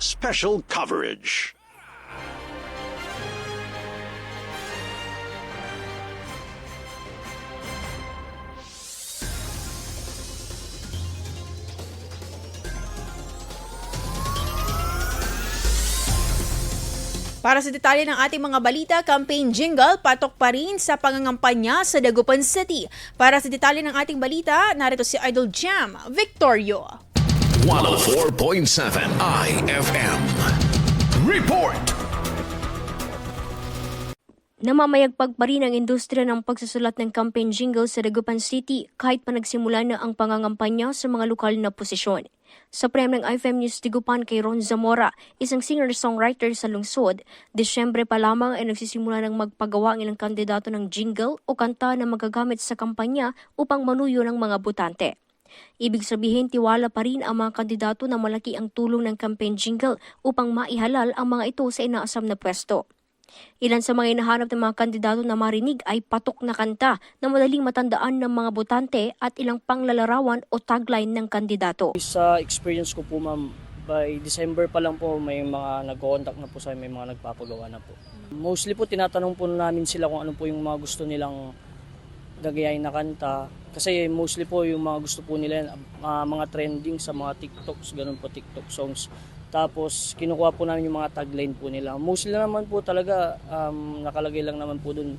special coverage. Para sa detalye ng ating mga balita, campaign jingle patok pa rin sa pangangampanya sa Dagupan City. Para sa detalye ng ating balita, narito si Idol Jam Victorio. 104.7 IFM. Report! Namamayagpag pa rin ang industriya ng pagsusulat ng campaign jingle sa Dagupan City kahit pa nagsimula na ang pangangampanya sa mga lokal na posisyon. Sa prem ng IFM News Dagupan kay Ron Zamora, isang singer-songwriter sa lungsod, Desyembre pa lamang ay nagsisimula ng magpagawa ang ilang kandidato ng jingle o kanta na magagamit sa kampanya upang manuyo ng mga botante. Ibig sabihin, tiwala pa rin ang mga kandidato na malaki ang tulong ng campaign jingle upang maihalal ang mga ito sa inaasam na pwesto. Ilan sa mga hinahanap ng mga kandidato na marinig ay patok na kanta na madaling matandaan ng mga botante at ilang panglalarawan o tagline ng kandidato. Sa experience ko po ma'am, by December pa lang po may mga nag-contact na po sa amin, may mga nagpapagawa na po. Mostly po tinatanong po namin sila kung ano po yung mga gusto nilang gagayahin na kanta. Kasi mostly po yung mga gusto po nila mga trending sa mga TikToks, ganun po TikTok songs. Tapos kinukuha po namin yung mga tagline po nila. Mostly naman po talaga nakalagay lang naman po dun.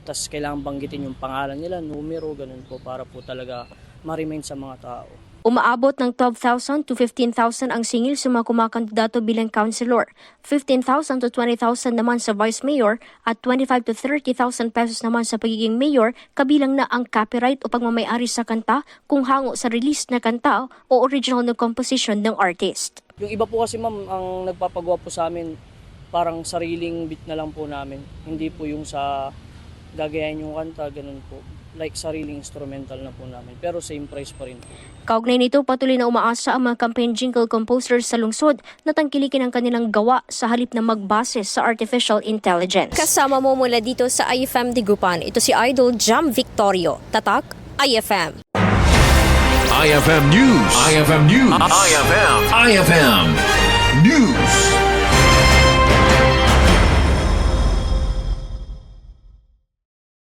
Tapos kailangan banggitin yung pangalan nila, numero, ganun po para po talaga ma-remind sa mga tao. Umaabot ng 12,000 to 15,000 ang singil sa mga kumakandidato bilang councilor, 15,000 to 20,000 naman sa vice mayor at 25 to 30,000 pesos naman sa pagiging mayor, kabilang na ang copyright o pagmamayari sa kanta kung hango sa release na kanta o original na composition ng artist. Yung iba po kasi ma'am, ang nagpapagawa po sa amin, parang sariling beat na lang po namin. Hindi po yung sa gagayahin yung kanta, ganun po. Like sariling instrumental na po namin. Pero same price pa rin po. Kaugnay nito, patuloy na umaasa ang mga campaign jingle composers sa lungsod na tangkilikin ang kanilang gawa sa halip na magbase sa artificial intelligence. Kasama mo mula dito sa IFM Dagupan, ito si Idol Jam Victorio. Tatak, IFM. IFM News. IFM News. IFM News.